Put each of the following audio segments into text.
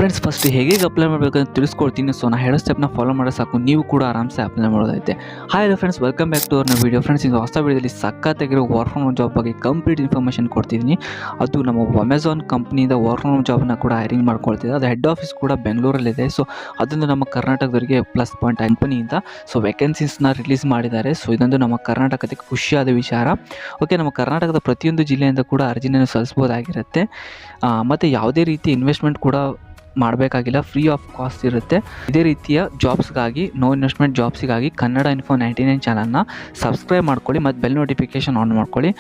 Friends, first ಹೇಗೆ apply ಮಾಡಬೇಕಂತ ತಿಳಿಸ್ಕೊಡ್ತೀನಿ. ಸೊ ನಾನು ಹೇಳೋ ಸ್ಟೆಪ್ನ ಫಾಲೋ ಮಾಡೋ ಸಾಕು, ನೀವು ಕೂಡ ಆರಾಮ್ಸೆ ಅಪ್ಲೈ ಮಾಡೋದೈತೆ. Hi friends, welcome back to our video. Friends, ಇದು ಹೊಸ ವಿಡಿಯೋದಲ್ಲಿ ಸಖತ್ತಾಗಿರೋ ವರ್ಕ್ ಫ್ರಮ್ ಹೋಮ್ ಜಾಬ್ ಬಗ್ಗೆ ಕಂಪ್ಲೀಟ್ ಇನ್ಫಾರ್ಮೇಷನ್ ಕೊಡ್ತಿದ್ದೀನಿ. ಅದು ನಮ್ಮ ಅಮೆಝಾನ್ ಕಂಪ್ನಿಯಿಂದ ವರ್ಕ್ ಫ್ರಮ್ ಹೋಮ್ ಜಾಬ್ನ ಕೂಡ ಹೈರಿಂಗ್ ಮಾಡ್ಕೊಳ್ತಿದೆ. ಅದು ಹೆಡ್ ಆಫೀಸ್ ಕೂಡ ಬೆಂಗಳೂರಲ್ಲಿದೆ. ಸೊ ಅದೊಂದು ನಮ್ಮ ಕರ್ನಾಟಕದವರಿಗೆ ಪ್ಲಸ್ ಪಾಯಿಂಟ್ ಕಂಪನಿಯಿಂದ ಸೊ ವೇಕೆನ್ಸೀಸ್ನ ರಿಲೀಸ್ ಮಾಡಿದ್ದಾರೆ. ಸೊ ಇದೊಂದು ನಮ್ಮ ಕರ್ನಾಟಕಕ್ಕೆ ಖುಷಿಯಾದ ವಿಚಾರ. ಓಕೆ, ನಮ್ಮ ಕರ್ನಾಟಕದ ಪ್ರತಿಯೊಂದು ಜಿಲ್ಲೆಯಿಂದ ಕೂಡ ಅರ್ಜಿಯನ್ನು ಸಲ್ಲಿಸ್ಬೋದಾಗಿರುತ್ತೆ. ಮತ್ತು ಯಾವುದೇ ರೀತಿ ಇನ್ವೆಸ್ಟ್ಮೆಂಟ್ ಕೂಡ ಮಾಡಬೇಕಾಗಿಲ್ಲ, ಫ್ರೀ ಆಫ್ ಕಾಸ್ಟ್ ಇರುತ್ತೆ. ಇದೇ ರೀತಿಯ ಜಾಬ್ಸ್ಗಾಗಿ, ನೋ ಇನ್ವೆಸ್ಟ್ಮೆಂಟ್ ಜಾಬ್ಸಿಗಾಗಿ ಕನ್ನಡ ಇನ್ಫೋ 99 ಚಾನಲ್ನ ಸಬ್ಸ್ಕ್ರೈಬ್ ಮಾಡ್ಕೊಳ್ಳಿ ಮತ್ತು ಬೆಲ್ ನೋಟಿಫಿಕೇಶನ್ ಆನ್ ಮಾಡ್ಕೊಳ್ಳಿ.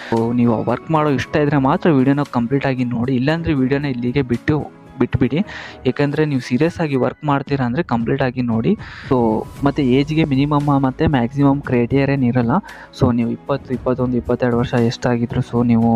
ನೀವು ವರ್ಕ್ ಮಾಡೋ ಇಷ್ಟ ಇದ್ದರೆ ಮಾತ್ರ ವೀಡಿಯೋನ ಕಂಪ್ಲೀಟಾಗಿ ನೋಡಿ, ಇಲ್ಲಾಂದರೆ ವೀಡಿಯೋನ ಇಲ್ಲಿಗೆ ಬಿಟ್ಬಿಡಿ. ಏಕೆಂದರೆ ನೀವು ಸೀರಿಯಸ್ ಆಗಿ ವರ್ಕ್ ಮಾಡ್ತೀರಾ ಅಂದರೆ ಕಂಪ್ಲೀಟಾಗಿ ನೋಡಿ. ಸೊ ಮತ್ತು ಏಜ್ಗೆ ಮಿನಿಮಮ್ ಮತ್ತು ಮ್ಯಾಕ್ಸಿಮಮ್ ಕ್ರೈಟೇರಿಯನ್ ಇರೋಲ್ಲ. ಸೊ ನೀವು 20, 21, 22 ವರ್ಷ ಎಷ್ಟಾಗಿದ್ರು ಸೊ ನೀವು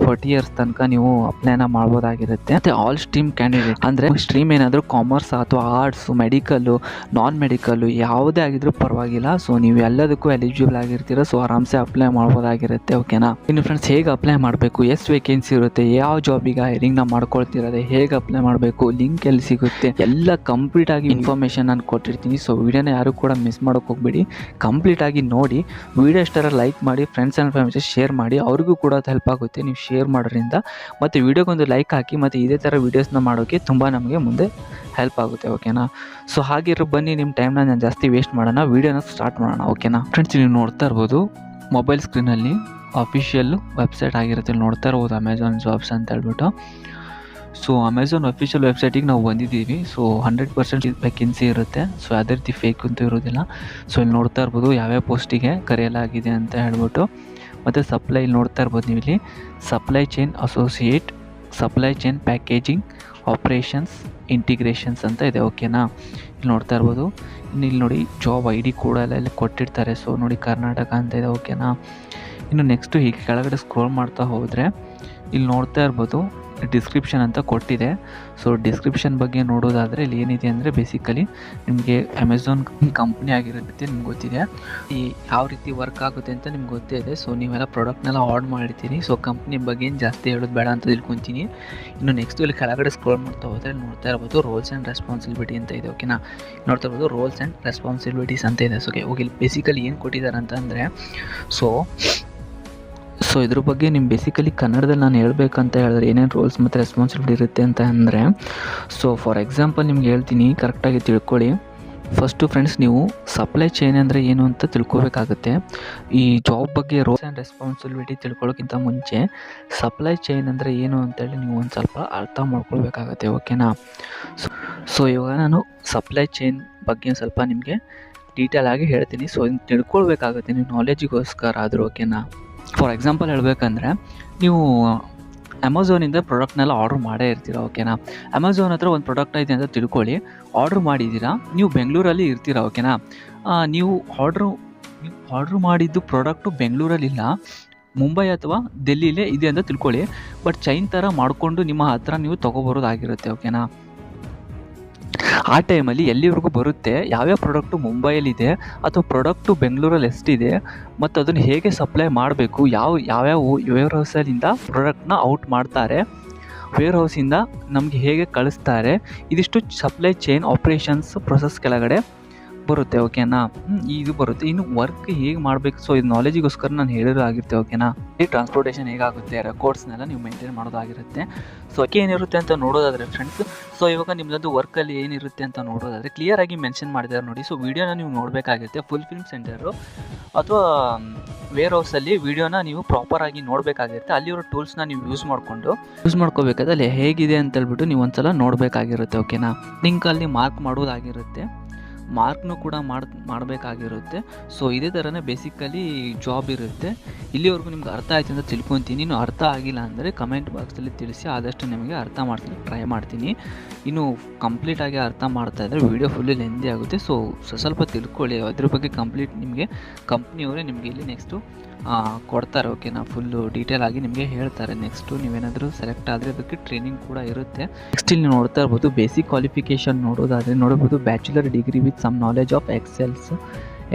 40 ಇಯರ್ಸ್ ತನಕ ನೀವು ಅಪ್ಲೈನ ಮಾಡ್ಬೋದಾಗಿರುತ್ತೆ. ಮತ್ತು ಆಲ್ ಸ್ಟ್ರೀಮ್ ಕ್ಯಾಂಡಿಡೇಟ್ ಅಂದರೆ ಸ್ಟ್ರೀಮ್ ಏನಾದರೂ ಕಾಮರ್ಸ್ ಅಥವಾ ಆರ್ಟ್ಸು, ಮೆಡಿಕಲ್ಲು, ನಾನ್ ಮೆಡಿಕಲ್ಲು ಯಾವುದೇ ಆಗಿದ್ರೂ ಪರವಾಗಿಲ್ಲ. ಸೊ ನೀವು ಎಲ್ಲದಕ್ಕೂ ಎಲಿಜಿಬಲ್ ಆಗಿರ್ತೀರ. ಸೊ ಆರಾಮ್ಸೆ ಅಪ್ಲೈ ಮಾಡ್ಬೋದಾಗಿರುತ್ತೆ. ಓಕೆನಾ? ಇನ್ನು ಫ್ರೆಂಡ್ಸ್, ಹೇಗೆ ಅಪ್ಲೈ ಮಾಡಬೇಕು, ಎಷ್ಟು ವೇಕೆನ್ಸಿ ಇರುತ್ತೆ, ಯಾವ ಜಾಬಿಗೆ ಹೈರಿಂಗ್ನ ಮಾಡ್ಕೊಳ್ತಿರೋದೆ, ಹೇಗೆ ಅಪ್ಲೈ ಮಾಡಬೇಕು, ಲಿಂಕ್ ಎಲ್ಲಿ ಸಿಗುತ್ತೆ, ಎಲ್ಲ ಕಂಪ್ಲೀಟಾಗಿ ಇನ್ಫಾರ್ಮೇಷನ್ ನಾನು ಕೊಟ್ಟಿರ್ತೀನಿ. ಸೊ ವಿಡಿಯೋನ ಯಾರು ಕೂಡ ಮಿಸ್ ಮಾಡೋಕೆ ಹೋಗ್ಬೇಡಿ, ಕಂಪ್ಲೀಟಾಗಿ ನೋಡಿ. ವಿಡಿಯೋ ಇಷ್ಟರ ಲೈಕ್ ಮಾಡಿ, ಫ್ರೆಂಡ್ಸ್ ಆ್ಯಂಡ್ ಫ್ಯಾಮಿಲಿ ಶೇರ್ ಮಾಡಿ, ಅವ್ರಿಗೂ ಕೂಡ ಅದು ಹೆಲ್ಪ್ ಆಗುತ್ತೆ ನೀವು ಶೇರ್ ಮಾಡೋದ್ರಿಂದ. ಮತ್ತು ವಿಡಿಯೋಗೊಂದು ಲೈಕ್ ಹಾಕಿ, ಮತ್ತು ಇದೇ ಥರ ವೀಡಿಯೋಸ್ನ ಮಾಡೋಕ್ಕೆ ತುಂಬ ನಮಗೆ ಮುಂದೆ ಹೆಲ್ಪ್ ಆಗುತ್ತೆ. ಓಕೆನಾ? ಸೊ ಹಾಗಿರೋ ಬನ್ನಿ, ನಿಮ್ಮ ಟೈಮ್ನ ನಾನು ಜಾಸ್ತಿ ವೇಸ್ಟ್ ಮಾಡೋಣ, ವೀಡಿಯೋನ ಸ್ಟಾರ್ಟ್ ಮಾಡೋಣ. ಓಕೆನಾ ಫ್ರೆಂಡ್ಸ್, ನೀವು ನೋಡ್ತಾ ಇರ್ಬೋದು ಮೊಬೈಲ್ ಸ್ಕ್ರೀನಲ್ಲಿ ಅಫಿಷಿಯಲ್ ವೆಬ್ಸೈಟ್ ಆಗಿರುತ್ತೆ, ನೋಡ್ತಾ ಇರ್ಬೋದು ಅಮೆಝಾನ್ ಜಾಬ್ಸ್ ಅಂತ ಹೇಳ್ಬಿಟ್ಟು. ಸೊ ಅಮೆಝಾನ್ ಅಫಿಷಿಯಲ್ ವೆಬ್ಸೈಟಿಗೆ ನಾವು ಬಂದಿದ್ದೀವಿ. ಸೊ 100% ವೇಕೆನ್ಸಿ ಇರುತ್ತೆ. ಸೊ ಅದೇ ರೀತಿ ಫೇಕ್ ಅಂತೂ ಇರೋದಿಲ್ಲ. ಸೊ ಇಲ್ಲಿ ನೋಡ್ತಾ ಇರ್ಬೋದು ಯಾವ್ಯಾವ ಪೋಸ್ಟಿಗೆ ಕರೆಯಲಾಗಿದೆ ಅಂತ ಹೇಳ್ಬಿಟ್ಟು. ಮತ್ತು ಸಪ್ಲೈ ಇಲ್ಲಿ ನೋಡ್ತಾ ಇರ್ಬೋದು ನೀವು, ಇಲ್ಲಿ supply chain associate, supply chain packaging operations integrations ಅಂತ ಇದೆ. ಓಕೆನಾ? ಇಲ್ಲಿ ನೋಡ್ತಾ ಇರ್ಬೋದು. ಇಲ್ಲಿ ನೋಡಿ ಜಾಬ್ ID ಕೂಡ ಎಲ್ಲ ಕೊಟ್ಟಿರ್ತಾರೆ. ಸೊ ನೋಡಿ ಕರ್ನಾಟಕ ಅಂತ ಇದೆ. ಓಕೆನಾ? ಇನ್ನು ನೆಕ್ಸ್ಟು ಹೀಗೆ ಕೆಳಗಡೆ ಸ್ಕ್ರೋಲ್ ಮಾಡ್ತಾ ಹೋದರೆ ಇಲ್ಲಿ ನೋಡ್ತಾ ಇರ್ಬೋದು ಡಿಸ್ಕ್ರಿಪ್ಷನ್ ಅಂತ ಕೊಟ್ಟಿದೆ. ಸೊ ಡಿಸ್ಕ್ರಿಪ್ಷನ್ ಬಗ್ಗೆ ನೋಡೋದಾದರೆ ಇಲ್ಲಿ ಏನಿದೆ ಅಂದರೆ ಬೇಸಿಕಲಿ ನಿಮಗೆ ಅಮೆಝಾನ್ ಕಂಪ್ನಿ ಆಗಿರುತ್ತೆ, ನಿಮ್ಗೆ ಗೊತ್ತಿದೆ ಈ ಯಾವ ರೀತಿ ವರ್ಕ್ ಆಗುತ್ತೆ ಅಂತ ನಿಮ್ಗೆ ಗೊತ್ತೇ ಇದೆ. ಸೊ ನೀವೆಲ್ಲ ಪ್ರಾಡಕ್ಟ್ನೆಲ್ಲ ಆರ್ಡರ್ ಮಾಡಿರ್ತೀರಿ. ಸೊ ಕಂಪ್ನಿ ಬಗ್ಗೆ ಏನು ಜಾಸ್ತಿ ಹೇಳೋದು ಬೇಡ ಅಂತ ತಿಳ್ಕೊತೀನಿ. ಇನ್ನು ನೆಕ್ಸ್ಟ್ ಇಲ್ಲಿ ಕೆಳಗಡೆ ಸ್ಕ್ರೋಲ್ ಮಾಡ್ತಾ ಹೋದರೆ ನೋಡ್ತಾ ಇರ್ಬೋದು ರೋಲ್ಸ್ ಆ್ಯಂಡ್ ರೆಸ್ಪಾನ್ಸಿಬಿಲಿಟಿ ಅಂತ ಇದೆ. ಓಕೆನಾ? ನೋಡ್ತಾ ಇರ್ಬೋದು ರೋಲ್ಸ್ ಆ್ಯಂಡ್ ರೆಸ್ಪಾನ್ಸಿಬಿಲಿಟೀಸ್ ಅಂತ ಇದೆ. ಸೊ ಓಕೆ, ಇಲ್ಲಿ ಬೇಸಿಕಲಿ ಏನು ಕೊಟ್ಟಿದ್ದಾರೆ ಅಂತಂದರೆ ಸೊ ಇದ್ರ ಬಗ್ಗೆ ನಿಮ್ಮ ಬೇಸಿಕಲಿ ಕನ್ನಡದಲ್ಲಿ ನಾನು ಹೇಳಬೇಕಂತ ಹೇಳಿದ್ರೆ ಏನೇನು ರೋಲ್ಸ್ ಮತ್ತು ರೆಸ್ಪಾನ್ಸಿಬಿಲಿಟಿ ಇರುತ್ತೆ ಅಂತ ಅಂದರೆ, ಸೊ ಫಾರ್ ಎಕ್ಸಾಂಪಲ್ ನಿಮ್ಗೆ ಹೇಳ್ತೀನಿ, ಕರೆಕ್ಟಾಗಿ ತಿಳ್ಕೊಳ್ಳಿ. ಫಸ್ಟು ಫ್ರೆಂಡ್ಸ್, ನೀವು ಸಪ್ಲೈ ಚೈನ್ ಅಂದರೆ ಏನು ಅಂತ ತಿಳ್ಕೊಬೇಕಾಗುತ್ತೆ. ಈ ಜಾಬ್ ಬಗ್ಗೆ ರೋಲ್ಸ್ ಆ್ಯಂಡ್ ರೆಸ್ಪಾನ್ಸಿಬಿಲಿಟಿ ತಿಳ್ಕೊಳ್ಳೋಕ್ಕಿಂತ ಮುಂಚೆ ಸಪ್ಲೈ ಚೈನ್ ಅಂದರೆ ಏನು ಅಂತೇಳಿ ನೀವು ಒಂದು ಸ್ವಲ್ಪ ಅರ್ಥ ಮಾಡ್ಕೊಳ್ಬೇಕಾಗತ್ತೆ. ಓಕೆನಾ? ಸೊ ಇವಾಗ ನಾನು ಸಪ್ಲೈ ಚೈನ್ ಬಗ್ಗೆ ಸ್ವಲ್ಪ ನಿಮಗೆ ಡೀಟೇಲ್ ಆಗಿ ಹೇಳ್ತೀನಿ. ಸೊ ಇದನ್ನು ತಿಳ್ಕೊಳ್ಬೇಕಾಗುತ್ತೆ ನೀವು ನಾಲೆಜಿಗೋಸ್ಕರ ಆದರೂ. ಓಕೆನಾ? ಫಾರ್ ಎಕ್ಸಾಂಪಲ್ ಹೇಳಬೇಕಂದ್ರೆ, ನೀವು ಅಮೆಝಾನಿಂದ ಪ್ರಾಡಕ್ಟ್ನೆಲ್ಲ ಆರ್ಡ್ರ್ ಮಾಡೇ ಇರ್ತೀರ. ಓಕೆನಾ? ಅಮೆಝಾನ್ ಹತ್ರ ಒಂದು ಪ್ರಾಡಕ್ಟ್ ಇದೆ ಅಂತ ತಿಳ್ಕೊಳ್ಳಿ, ಆರ್ಡ್ರ್ ಮಾಡಿದ್ದೀರಾ, ನೀವು ಬೆಂಗಳೂರಲ್ಲಿ ಇರ್ತೀರ. ಓಕೆನಾ? ನೀವು ಆರ್ಡ್ರ್ ಮಾಡಿದ್ದು ಪ್ರಾಡಕ್ಟು ಬೆಂಗಳೂರಲ್ಲಿಲ್ಲ, ಮುಂಬೈ ಅಥವಾ ಡೆಲ್ಲಿಲೇ ಇದೆ ಅಂತ ತಿಳ್ಕೊಳ್ಳಿ. ಬಟ್ ಚೈನ್ ಥರ ಮಾಡಿಕೊಂಡು ನಿಮ್ಮ ಹತ್ರ ನೀವು ತೊಗೊಬರೋದಾಗಿರುತ್ತೆ. ಓಕೆನಾ? ಆ ಟೈಮಲ್ಲಿ ಎಲ್ಲಿವರೆಗೂ ಬರುತ್ತೆ, ಯಾವ್ಯಾವ ಪ್ರಾಡಕ್ಟು ಮುಂಬೈಯಲ್ಲಿದೆ ಅಥವಾ ಪ್ರಾಡಕ್ಟು ಬೆಂಗಳೂರಲ್ಲಿ ಎಷ್ಟಿದೆ ಮತ್ತು ಅದನ್ನು ಹೇಗೆ ಸಪ್ಲೈ ಮಾಡಬೇಕು, ಯಾವ್ಯಾವ ವೇರ್ ಹೌಸಲ್ಲಿಂದ ಪ್ರಾಡಕ್ಟ್ನ ಔಟ್ ಮಾಡ್ತಾರೆ, ವೇರ್ ಹೌಸಿಂದ ನಮಗೆ ಹೇಗೆ ಕಳಿಸ್ತಾರೆ, ಇದಿಷ್ಟು ಸಪ್ಲೈ ಚೈನ್ ಆಪ್ರೇಷನ್ಸ್ ಪ್ರೊಸೆಸ್ ಕೆಳಗಡೆ ಬರುತ್ತೆ. ಓಕೆನಾ? ಇದು ಬರುತ್ತೆ. ಇನ್ನು ವರ್ಕ್ ಹೇಗೆ ಮಾಡಬೇಕು, ಸೊ ಇದು ನಾಲೆಜಿಗೋಸ್ಕರ ನಾನು ಹೇಳಿರೋದಾಗಿರುತ್ತೆ. ಓಕೆನಾ? ಈ ಟ್ರಾನ್ಸ್ಪೋರ್ಟೇಷನ್ ಹೇಗಾಗುತ್ತೆ, ರೆಕಾರ್ಡ್ಸ್ನೆಲ್ಲ ನೀವು ಮೇಂಟೈನ್ ಮಾಡೋದಾಗಿರುತ್ತೆ. ಸೊ ಅದಕ್ಕೆ ಏನಿರುತ್ತೆ ಅಂತ ನೋಡೋದಾದರೆ ಫ್ರೆಂಡ್ಸ್, ಸೊ ಇವಾಗ ನಿಮ್ಮದು ವರ್ಕಲ್ಲಿ ಏನಿರುತ್ತೆ ಅಂತ ನೋಡೋದಾದರೆ ಕ್ಲಿಯರಾಗಿ ಮೆನ್ಷನ್ ಮಾಡಿದ್ದಾರೆ ನೋಡಿ. ಸೊ ವೀಡಿಯೋನ ನೀವು ನೋಡಬೇಕಾಗುತ್ತೆ. ಫುಲ್ಫಿಲ್ ಸೆಂಟರು ಅಥವಾ ವೇರ್ ಹೌಸಲ್ಲಿ ವೀಡಿಯೋನ ನೀವು ಪ್ರಾಪರಾಗಿ ನೋಡಬೇಕಾಗಿರುತ್ತೆ. ಅಲ್ಲಿರೋ ಟೂಲ್ಸ್ನ ನೀವು ಯೂಸ್ ಮಾಡ್ಕೋಬೇಕಾದ್ರೆ ಅಲ್ಲಿ ಹೇಗಿದೆ ಅಂತ ಹೇಳ್ಬಿಟ್ಟು ನೀವು ಒಂದ್ಸಲ ನೋಡಬೇಕಾಗಿರುತ್ತೆ. ಓಕೆನಾ? ಲಿಂಕಲ್ಲಿ ಮಾರ್ಕ್ ಮಾಡೋದಾಗಿರುತ್ತೆ, ಮಾರ್ಕ್ನು ಕೂಡ ಮಾಡಬೇಕಾಗಿರುತ್ತೆ. ಸೊ ಇದೇ ಥರನೇ ಬೇಸಿಕಲಿ ಜಾಬ್ ಇರುತ್ತೆ. ಇಲ್ಲಿವರೆಗೂ ನಿಮ್ಗೆ ಅರ್ಥ ಆಯ್ತು ಅಂತ ತಿಳ್ಕೊತೀನಿ. ಇನ್ನು ಅರ್ಥ ಆಗಿಲ್ಲ ಅಂದರೆ ಕಮೆಂಟ್ ಬಾಕ್ಸಲ್ಲಿ ತಿಳಿಸಿ, ಆದಷ್ಟು ನಿಮಗೆ ಅರ್ಥ ಮಾಡಿಸಲಿಕ್ಕೆ ಟ್ರೈ ಮಾಡ್ತೀನಿ. ಇನ್ನು ಕಂಪ್ಲೀಟಾಗಿ ಅರ್ಥ ಮಾಡ್ತಾ ಇದ್ದರೆ ವೀಡಿಯೋ ಫುಲ್ಲು ಲೆಂದಿ ಆಗುತ್ತೆ. ಸೊ ಸ್ವಲ್ಪ ತಿಳ್ಕೊಳ್ಳಿ ಅದ್ರ ಬಗ್ಗೆ. ಕಂಪ್ಲೀಟ್ ನಿಮಗೆ ಕಂಪ್ನಿಯವರೇ ನಿಮಗೆ ಇಲ್ಲಿ ನೆಕ್ಸ್ಟು ಕೊಡ್ತಾರೆ. ಓಕೆನಾ? ಫುಲ್ಲು ಡೀಟೇಲ್ ಆಗಿ ನಿಮಗೆ ಹೇಳ್ತಾರೆ. ನೆಕ್ಸ್ಟು ನೀವೇನಾದರೂ ಸೆಲೆಕ್ಟ್ ಆದರೆ ಅದಕ್ಕೆ ಟ್ರೈನಿಂಗ್ ಕೂಡ ಇರುತ್ತೆ. ನೆಕ್ಸ್ಟ್ ಇಲ್ಲಿ ನೋಡ್ತಾ ಇರ್ಬೋದು ಬೇಸಿಕ್ ಕ್ವಾಲಿಫಿಕೇಷನ್ ನೋಡೋದಾದರೆ ನೋಡ್ಬೋದು bachelor degree with some knowledge of excels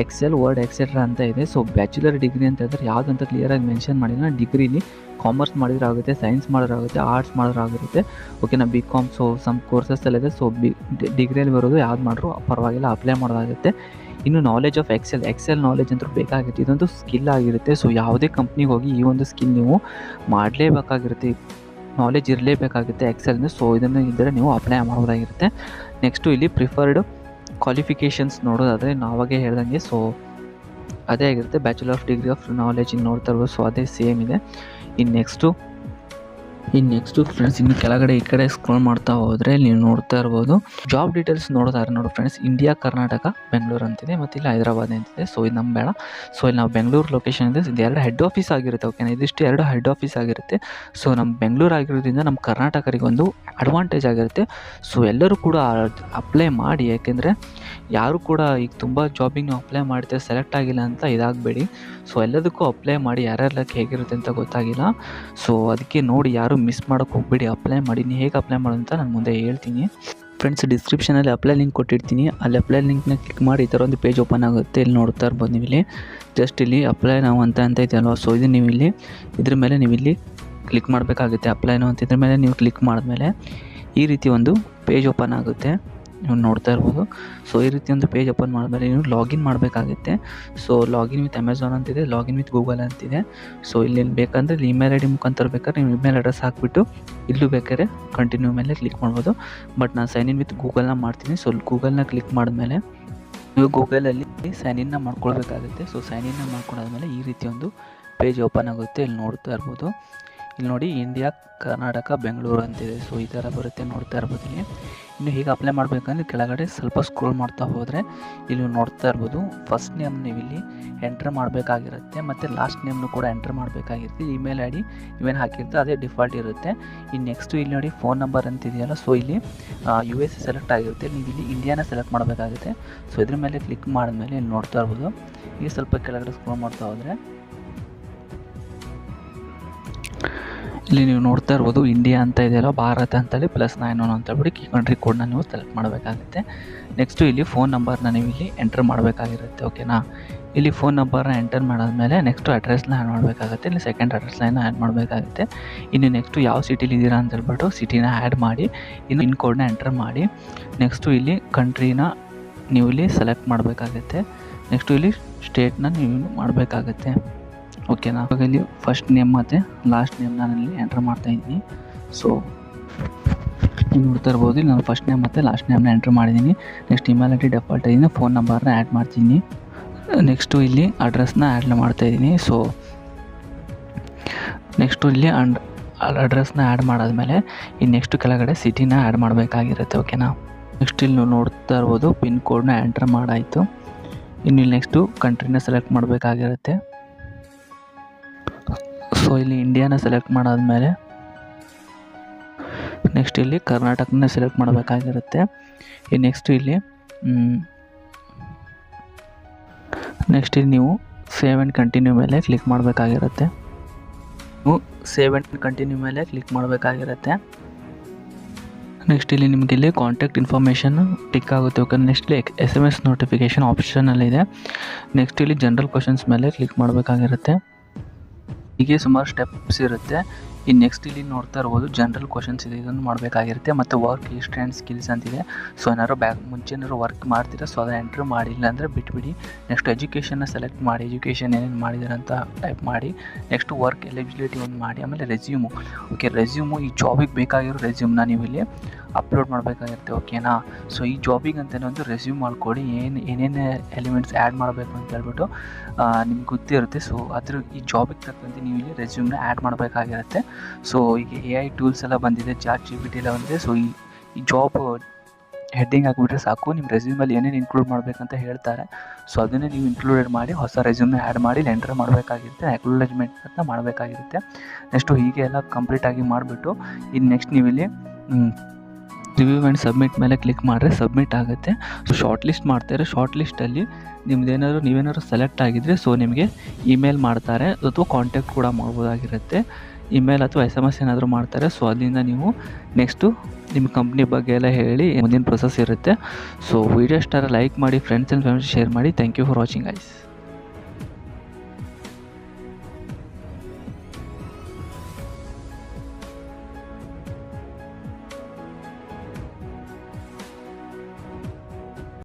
excel, word, etcetera ಅಂತ ಇದೆ. ಸೊ ಬ್ಯಾಚುಲರ್ ಡಿಗ್ರಿ ಅಂತ ಹೇಳಿದ್ರೆ ಯಾವುದಂತ ಕ್ಲಿಯರಾಗಿ ಮೆನ್ಷನ್ ಮಾಡಿಲ್ಲ. ಡಿಗ್ರಿಲಿ ಕಾಮರ್ಸ್ ಮಾಡಿದ್ರೆ ಆಗುತ್ತೆ, ಸೈನ್ಸ್ ಮಾಡಿದ್ರೆ ಆಗುತ್ತೆ, ಆರ್ಟ್ಸ್ ಮಾಡಿದ್ರೆ ಆಗುತ್ತೆ. ಓಕೆನಾ, ಬಿ.ಕಾಮ್. ಸೊ ಸಮ್ ಕೋರ್ಸಸ್ ಎಲ್ಲ ಇದೆ. ಸೊ ಡಿಗ್ರಿಯಲ್ಲಿ ಬರೋದು ಯಾವ್ದು ಮಾಡಿದ್ರು ಪರವಾಗಿಲ್ಲ, ಅಪ್ಲೈ ಮಾಡೋದಾಗುತ್ತೆ. ಇನ್ನು ನಾಲೆಜ್ ಆಫ್ ಎಕ್ಸೆಲ್ ನಾಲೆಜ್ ಅಂತೂ ಬೇಕಾಗುತ್ತೆ. ಇದೊಂದು ಸ್ಕಿಲ್ ಆಗಿರುತ್ತೆ. ಸೊ ಯಾವುದೇ ಕಂಪ್ನಿಗೆ ಹೋಗಿ ಈ ಒಂದು ಸ್ಕಿಲ್ ನೀವು ಮಾಡಲೇಬೇಕಾಗಿರುತ್ತೆ, ನಾಲೆಜ್ ಇರಲೇಬೇಕಾಗುತ್ತೆ ಎಕ್ಸೆಲ್ನ. ಸೊ ಇದನ್ನು ಇದ್ದರೆ ನೀವು ಅಪ್ಲೈ ಮಾಡೋದಾಗಿರುತ್ತೆ. ನೆಕ್ಸ್ಟು ಇಲ್ಲಿ ಪ್ರಿಫರ್ಡ್ ಕ್ವಾಲಿಫಿಕೇಷನ್ಸ್ ನೋಡೋದಾದರೆ ನಾವಾಗೇ ಹೇಳ್ದಂಗೆ ಸೊ ಅದೇ ಆಗಿರುತ್ತೆ. Bachelor of degree of knowledge ಇನ್ನು ನೋಡ್ತಾ ಇರ್ಬೋದು. ಸೊ ಅದೇ ಸೇಮ್ ಇದೆ. ಇನ್ನು ನೆಕ್ಸ್ಟು ಫ್ರೆಂಡ್ಸ್, ಇನ್ನು ಕೆಳಗಡೆ ಈ ಕಡೆ ಸ್ಕ್ರೋಲ್ ಮಾಡ್ತಾ ಹೋದರೆ ನೀವು ನೋಡ್ತಾ ಇರ್ಬೋದು ಜಾಬ್ ಡೀಟೇಲ್ಸ್ ನೋಡೋದಾದ್ರೆ ನೋಡಿ ಫ್ರೆಂಡ್ಸ್, ಇಂಡಿಯಾ, ಕರ್ನಾಟಕ, ಬೆಂಗಳೂರು ಅಂತಿದೆ, ಮತ್ತು ಇಲ್ಲಿ ಹೈದರಾಬಾದ್ ಅಂತಿದೆ. ಸೊ ಇದು ನಮ್ಮ ಬೇಡ. ಸೊ ಇಲ್ಲಿ ನಾವು ಬೆಂಗಳೂರು ಲೊಕೇಶನ್ ಇದೆ, ಇದು 2 ಹೆಡ್ ಆಫೀಸ್ ಆಗಿರುತ್ತೆ. ಓಕೆನಾ, ಇದಿಷ್ಟು 2 ಹೆಡ್ ಆಫೀಸ್ ಆಗಿರುತ್ತೆ. ಸೊ ನಮ್ಮ ಬೆಂಗಳೂರು ಆಗಿರೋದ್ರಿಂದ ನಮ್ಮ ಕರ್ನಾಟಕರಿಗೆ ಒಂದು ಅಡ್ವಾಂಟೇಜ್ ಆಗಿರುತ್ತೆ. ಸೊ ಎಲ್ಲರೂ ಕೂಡ ಅಪ್ಲೈ ಮಾಡಿ, ಯಾಕೆಂದರೆ ಯಾರು ಕೂಡ ಈಗ ತುಂಬ ಜಾಬಿಗೆ ನೀವು ಅಪ್ಲೈ ಮಾಡ್ತೀವಿ ಸೆಲೆಕ್ಟ್ ಆಗಿಲ್ಲ ಅಂತ ಇದಾಗಬೇಡಿ. ಸೊ ಎಲ್ಲದಕ್ಕೂ ಅಪ್ಲೈ ಮಾಡಿ, ಯಾರ್ಯಾರ್ಲಕ್ಕೆ ಹೇಗಿರುತ್ತೆ ಅಂತ ಗೊತ್ತಾಗಿಲ್ಲ. ಸೊ ಅದಕ್ಕೆ ನೋಡಿ ಯಾರು ಮಿಸ್ ಮಾಡೋಕ್ಕೆ ಹೋಗ್ಬೇಡಿ, ಅಪ್ಲೈ ಮಾಡಿ. ನೀವು ಹೇಗೆ ಅಪ್ಲೈ ಮಾಡೋದು ಅಂತ ನಾನು ಮುಂದೆ ಹೇಳ್ತೀನಿ ಫ್ರೆಂಡ್ಸ್. ಡಿಸ್ಕ್ರಿಪ್ಷನಲ್ಲಿ ಅಪ್ಲೈ ಲಿಂಕ್ ಕೊಟ್ಟಿರ್ತೀನಿ, ಅಲ್ಲಿ ಅಪ್ಲೈ ಲಿಂಕ್ನ ಕ್ಲಿಕ್ ಮಾಡಿ ಈ ಥರ ಒಂದು ಪೇಜ್ ಓಪನ್ ಆಗುತ್ತೆ. ಇಲ್ಲಿ ನೋಡ್ತಾ ಇರ್ಬೋದು ನೀವು, ಇಲ್ಲಿ ಜಸ್ಟ್ ಇಲ್ಲಿ ಅಪ್ಲೈ ನಾವು ಅಂತ ಇದೆ ಅಲ್ವಾ. ಸೊ ಇದು ನೀವು ಇಲ್ಲಿ ಇದ್ರ ಮೇಲೆ ನೀವು ಇಲ್ಲಿ ಕ್ಲಿಕ್ ಮಾಡಬೇಕಾಗುತ್ತೆ. ಅಪ್ಲೈ ನಾವು ಅಂತ ಇದ್ರ ಮೇಲೆ ನೀವು ಕ್ಲಿಕ್ ಮಾಡಿದ್ಮೇಲೆ ಈ ರೀತಿ ಒಂದು ಪೇಜ್ ಓಪನ್ ಆಗುತ್ತೆ, ನೀವು ನೋಡ್ತಾ ಇರ್ಬೋದು. ಸೊ ಈ ರೀತಿ ಒಂದು ಪೇಜ್ ಓಪನ್ ಮಾಡಿದ್ಮೇಲೆ ನೀವು ಲಾಗಿನ್ ಮಾಡಬೇಕಾಗುತ್ತೆ. ಸೊ ಲಾಗಿನ್ ವಿತ್ ಅಮೆಝಾನ್ ಅಂತಿದೆ, ಲಾಗಿನ್ ವಿತ್ ಗೂಗಲ್ ಅಂತಿದೆ. ಸೊ ಇಲ್ಲಿ ಬೇಕಂದರೆ ಇಲ್ಲಿ ಇಮೇಲ್ ಐ ಡಿ ಮುಖಾಂತರ ಬೇಕಾದ್ರೆ ನೀವು ಇಮೇಲ್ ಅಡ್ರೆಸ್ ಹಾಕ್ಬಿಟ್ಟು ಇಲ್ಲೂ ಬೇಕಾದ್ರೆ ಕಂಟಿನ್ಯೂ ಮೇಲೆ ಕ್ಲಿಕ್ ಮಾಡ್ಬೋದು. ಬಟ್ ನಾನು ಸೈನ್ ಇನ್ ವಿತ್ ಗೂಗಲ್ನ ಮಾಡ್ತೀನಿ. ಸೊ ಗೂಗಲ್ನ ಕ್ಲಿಕ್ ಮಾಡಿದ್ಮೇಲೆ ನೀವು ಗೂಗಲಲ್ಲಿ ಸೈನ್ ಇನ್ನ ಮಾಡ್ಕೊಳ್ಬೇಕಾಗುತ್ತೆ. ಸೊ ಸೈನ್ ಇನ್ನ ಮಾಡ್ಕೊಂಡಾದ್ಮೇಲೆ ಈ ರೀತಿ ಒಂದು ಪೇಜ್ ಓಪನ್ ಆಗುತ್ತೆ. ಇಲ್ಲಿ ನೋಡ್ತಾ ಇರ್ಬೋದು, ಇಲ್ಲಿ ನೋಡಿ ಇಂಡಿಯಾ, ಕರ್ನಾಟಕ, ಬೆಂಗಳೂರು ಅಂತಿದೆ. ಸೊ ಈ ಥರ ಬರುತ್ತೆ, ನೋಡ್ತಾ ಇರ್ಬೋದು. ಇಲ್ಲಿ ಇನ್ನು ಹೀಗೆ ಅಪ್ಲೈ ಮಾಡಬೇಕಂದ್ರೆ ಕೆಳಗಡೆ ಸ್ವಲ್ಪ ಸ್ಕ್ರೋಲ್ ಮಾಡ್ತಾ ಹೋದರೆ ಇಲ್ಲಿ ನೋಡ್ತಾ ಇರ್ಬೋದು ಫಸ್ಟ್ ನೇಮ್ ನೀವು ಇಲ್ಲಿ ಎಂಟ್ರ್ ಮಾಡಬೇಕಾಗಿರುತ್ತೆ, ಮತ್ತು ಲಾಸ್ಟ್ ನೇಮ್ನು ಕೂಡ ಎಂಟ್ರ್ ಮಾಡಬೇಕಾಗಿರುತ್ತೆ. ಇಮೇಲ್ ಐ ಡಿ ಇವೇನು ಹಾಕಿರುತ್ತೆ ಅದೇ ಡಿಫಾಲ್ಟ್ ಇರುತ್ತೆ. ಇನ್ನು ನೆಕ್ಸ್ಟು ಇಲ್ಲಿ ನೋಡಿ ಫೋನ್ ನಂಬರ್ ಅಂತಿದೆಯಲ್ಲ, ಸೊ ಇಲ್ಲಿ US ಸೆಲೆಕ್ಟ್ ಆಗಿರುತ್ತೆ, ನೀವು ಇಲ್ಲಿ ಇಂಡಿಯಾನ ಸೆಲೆಕ್ಟ್ ಮಾಡಬೇಕಾಗುತ್ತೆ. ಸೊ ಇದ್ರ ಮೇಲೆ ಕ್ಲಿಕ್ ಮಾಡಿದ್ಮೇಲೆ ಇಲ್ಲಿ ನೋಡ್ತಾ ಇರ್ಬೋದು, ಈಗ ಸ್ವಲ್ಪ ಕೆಳಗಡೆ ಸ್ಕ್ರೋಲ್ ಮಾಡ್ತಾ ಹೋದರೆ ಇಲ್ಲಿ ನೀವು ನೋಡ್ತಾ ಇರ್ಬೋದು ಇಂಡಿಯಾ ಅಂತ ಇದೆಯಲ್ಲ, ಭಾರತ ಅಂತೇಳಿ +91 ಅಂತ ಹೇಳ್ಬಿಟ್ಟು ಈ ಕಂಟ್ರಿ ಕೋಡ್ನ ನೀವು ಸೆಲೆಕ್ಟ್ ಮಾಡಬೇಕಾಗುತ್ತೆ. ನೆಕ್ಸ್ಟು ಇಲ್ಲಿ ಫೋನ್ ನಂಬರ್ನ ನೀವು ಇಲ್ಲಿ ಎಂಟರ್ ಮಾಡಬೇಕಾಗಿರುತ್ತೆ. ಓಕೆನಾ, ಇಲ್ಲಿ ಫೋನ್ ನಂಬರ್ನ ಎಂಟರ್ ಮಾಡಾದ್ಮೇಲೆ ನೆಕ್ಸ್ಟು ಅಡ್ರೆಸ್ನ ಆ್ಯಡ್ ಮಾಡಬೇಕಾಗುತ್ತೆ. ಇಲ್ಲಿ ಸೆಕೆಂಡ್ ಅಡ್ರೆಸ್ನ ಆ್ಯಡ್ ಮಾಡಬೇಕಾಗುತ್ತೆ. ಇನ್ನು ನೆಕ್ಸ್ಟು ಯಾವ ಸಿಟಿಲಿ ಇದ್ದೀರಾ ಅಂತ ಹೇಳ್ಬಿಟ್ಟು ಸಿಟಿನ ಆ್ಯಡ್ ಮಾಡಿ, ಇನ್ನು ಪಿನ್ ಕೋಡ್ನ ಎಂಟರ್ ಮಾಡಿ, ನೆಕ್ಸ್ಟು ಇಲ್ಲಿ ಕಂಟ್ರಿನ ನೀವು ಇಲ್ಲಿ ಸೆಲೆಕ್ಟ್ ಮಾಡಬೇಕಾಗುತ್ತೆ. ನೆಕ್ಸ್ಟು ಇಲ್ಲಿ ಸ್ಟೇಟ್ನ ನೀವು ಮಾಡಬೇಕಾಗುತ್ತೆ. ಓಕೆನಾ, ಇವಾಗ ಇಲ್ಲಿ ಫಸ್ಟ್ ನೇಮ್ ಮತ್ತು ಲಾಸ್ಟ್ ನೇಮ್ ನಾನಲ್ಲಿ ಎಂಟರ್ ಮಾಡ್ತಾಯಿದ್ದೀನಿ. ಸೊ ನೀವು ನೋಡ್ತಾ ಇರ್ಬೋದು, ಇಲ್ಲಿ ನಾನು ಫಸ್ಟ್ ನೇಮ್ ಮತ್ತು ಲಾಸ್ಟ್ ನೇಮ್ನ ಎಂಟರ್ ಮಾಡಿದ್ದೀನಿ. Next email I D default ಇದ್ದೀನಿ, ಫೋನ್ ನಂಬರ್ನ ಆ್ಯಡ್ ಮಾಡ್ತೀನಿ. ನೆಕ್ಸ್ಟು ಇಲ್ಲಿ ಅಡ್ರೆಸ್ನ ಆ್ಯಡ್ ಮಾಡ್ತಾಯಿದ್ದೀನಿ. ಸೊ ನೆಕ್ಸ್ಟು ಇಲ್ಲಿ ಅಡ್ರೆಸ್ನ ಆ್ಯಡ್ ಮಾಡಾದ್ಮೇಲೆ ಇನ್ನು ನೆಕ್ಸ್ಟು ಕೆಳಗಡೆ ಸಿಟಿನ ಆ್ಯಡ್ ಮಾಡಬೇಕಾಗಿರುತ್ತೆ. ಓಕೆನಾ, ನೆಕ್ಸ್ಟ್ ಇಲ್ಲಿ ನೀವು ನೋಡ್ತಾ ಇರ್ಬೋದು ಪಿನ್ ಕೋಡ್ನ ಎಂಟರ್ ಮಾಡಾಯಿತು. ಇನ್ನು ಇಲ್ಲಿ ನೆಕ್ಸ್ಟು ಕಂಟ್ರಿನ ಸೆಲೆಕ್ಟ್ ಮಾಡಬೇಕಾಗಿರುತ್ತೆ. ಸೊ ಇಲ್ಲಿ ಇಂಡಿಯಾನ ಸೆಲೆಕ್ಟ್ ಮಾಡಾದ್ಮೇಲೆ ನೆಕ್ಸ್ಟ್ ಇಲ್ಲಿ ಕರ್ನಾಟಕನ ಸೆಲೆಕ್ಟ್ ಮಾಡಬೇಕಾಗಿರುತ್ತೆ. ಇನ್ನು ನೆಕ್ಸ್ಟ್ ಇಲ್ಲಿ ನೀವು ಸೇವ್ ಆ್ಯಂಡ್ ಕಂಟಿನ್ಯೂ ಮೇಲೆ ಕ್ಲಿಕ್ ಮಾಡಬೇಕಾಗಿರುತ್ತೆ. ನೆಕ್ಸ್ಟ್ ಇಲ್ಲಿ ನಿಮಗೆ ಇಲ್ಲಿ ಕಾಂಟ್ಯಾಕ್ಟ್ ಇನ್ಫಾರ್ಮೇಷನ್ ಟಿಕ್ ಆಗುತ್ತೆ. ಓಕೆ, ನೆಕ್ಸ್ಟ್ ಇಲ್ಲಿ SMS ನೋಟಿಫಿಕೇಷನ್ ಆಪ್ಷನಲ್ಲಿದೆ. ನೆಕ್ಸ್ಟ್ ಇಲ್ಲಿ ಜನರಲ್ ಕ್ವಶನ್ಸ್ ಮೇಲೆ ಕ್ಲಿಕ್ ಮಾಡಬೇಕಾಗಿರುತ್ತೆ. ಹೀಗೆ ಸುಮಾರು ಸ್ಟೆಪ್ಸ್ ಇರುತ್ತೆ. ಇನ್ನು ನೆಕ್ಸ್ಟ್ ಇಲ್ಲಿ ನೋಡ್ತಾ ಇರ್ಬೋದು ಜನರಲ್ ಕ್ವಶನ್ಸ್ ಇದೆ, ಇದನ್ನು ಮಾಡಬೇಕಾಗಿರುತ್ತೆ. ಮತ್ತು ವರ್ಕ್ ಹಿಸ್ಟ್ರಿ ಆ್ಯಂಡ್ ಸ್ಕಿಲ್ಸ್ ಅಂತಿದೆ. ಸೊ ಏನಾದ್ರು ಮುಂಚೆ ಏನಾದ್ರು ವರ್ಕ್ ಮಾಡ್ತೀರಾ, ಸೊ ಅದನ್ನು ಎಂಟ್ರ್ ಮಾಡಿಲ್ಲ ಅಂದರೆ ಬಿಟ್ಬಿಡಿ. ನೆಕ್ಸ್ಟ್ ಎಜುಕೇಷನ್ನ ಸೆಲೆಕ್ಟ್ ಮಾಡಿ, ಎಜುಕೇಷನ್ ಏನೇನು ಮಾಡಿದ್ದಾರೆ ಅಂತ ಟೈಪ್ ಮಾಡಿ. ನೆಕ್ಸ್ಟ್ ವರ್ಕ್ ಎಲಿಜಿಬಿಲಿಟಿ ಒಂದು ಮಾಡಿ, ಆಮೇಲೆ ರೆಸ್ಯೂಮು. ಓಕೆ, ರೆಸ್ಯೂಮು ಈ ಜಾಬಿಗೆ ಬೇಕಾಗಿರೋ ರೆಸ್ಯೂಮ್ನ ನೀವು ಇಲ್ಲಿ ಅಪ್ಲೋಡ್ ಮಾಡಬೇಕಾಗಿರುತ್ತೆ. ಓಕೆನಾ, ಸೊ ಈ ಜಾಬಿಗೆ ಅಂತಲೇ ಒಂದು ರೆಸ್ಯೂಮ್ ಮಾಡ್ಕೊಳ್ಳಿ, ಏನೇನು ಎಲಿಮೆಂಟ್ಸ್ ಆ್ಯಡ್ ಮಾಡಬೇಕು ಅಂತ ಹೇಳ್ಬಿಟ್ಟು ನಿಮ್ಗೆ ಗೊತ್ತಿರುತ್ತೆ. ಸೊ ಅದ್ರ ಈ ಜಾಬಿಗೆ ತಕ್ಕಂತೆ ನೀವು ಇಲ್ಲಿ ರೆಸ್ಯೂಮ್ನ ಆ್ಯಡ್ ಮಾಡಬೇಕಾಗಿರುತ್ತೆ. ಸೊ ಈಗ AI ಟೂಲ್ಸ್ ಎಲ್ಲ ಬಂದಿದೆ, ChatGPT ಎಲ್ಲ ಬಂದಿದೆ. ಸೊ ಈ ಜಾಬ್ ಹೆಡ್ಡಿಂಗ್ ಹಾಕಿಬಿಟ್ರೆ ಸಾಕು, ನಿಮ್ಮ ರೆಸ್ಯೂಮಲ್ಲಿ ಏನೇನು ಇನ್ಕ್ಲೂಡ್ ಮಾಡಬೇಕಂತ ಹೇಳ್ತಾರೆ. ಸೊ ಅದನ್ನೇ ನೀವು ಇನ್ಕ್ಲೂಡೆಡ್ ಮಾಡಿ ಹೊಸ ರೆಸ್ಯೂಮ್ನ ಆ್ಯಡ್ ಮಾಡಿ ಎಂಟರ್ ಮಾಡಬೇಕಾಗಿರುತ್ತೆ, ಅಕ್ನಾಲೆಜ್ಮೆಂಟ್ ಅಂತ ಮಾಡಬೇಕಾಗಿರುತ್ತೆ. ನೆಕ್ಸ್ಟು ಹೀಗೆ ಎಲ್ಲ ಕಂಪ್ಲೀಟಾಗಿ ಮಾಡಿಬಿಟ್ಟು ಇನ್ನು ನೆಕ್ಸ್ಟ್ ನೀವು ಇಲ್ಲಿ ರಿವ್ಯೂ ಆ್ಯಂಡ್ ಸಬ್ಮಿಟ್ ಮೇಲೆ ಕ್ಲಿಕ್ ಮಾಡಿದ್ರೆ ಸಬ್ಮಿಟ್ ಆಗುತ್ತೆ. ಸೊ ಶಾರ್ಟ್ ಲಿಸ್ಟ್ ಮಾಡ್ತಾರೆ. ಶಾರ್ಟ್ ಲಿಸ್ಟಲ್ಲಿ ನೀವೇನಾದ್ರು ಸೆಲೆಕ್ಟ್ ಆಗಿದ್ದರೆ ಸೊ ನಿಮಗೆ ಇಮೇಲ್ ಮಾಡ್ತಾರೆ ಅಥವಾ ಕಾಂಟ್ಯಾಕ್ಟ್ ಕೂಡ ಮಾಡ್ಬೋದಾಗಿರುತ್ತೆ. ಇಮೇಲ್ ಅಥವಾ SMS ಏನಾದರೂ ಮಾಡ್ತಾರೆ. ಸೊ ಅಲ್ಲಿಂದ ನೀವು ನೆಕ್ಸ್ಟು ನಿಮ್ಮ ಕಂಪ್ನಿ ಬಗ್ಗೆ ಎಲ್ಲ ಹೇಳಿ ಮುಂದಿನ ಪ್ರೊಸೆಸ್ ಇರುತ್ತೆ. ಸೊ ವಿಡಿಯೋ ಇಷ್ಟ ಲೈಕ್ ಮಾಡಿ, ಫ್ರೆಂಡ್ಸ್ ಆ್ಯಂಡ್ ಫ್ಯಾಮಿಲಿ ಶೇರ್ ಮಾಡಿ. Thank you for watching guys.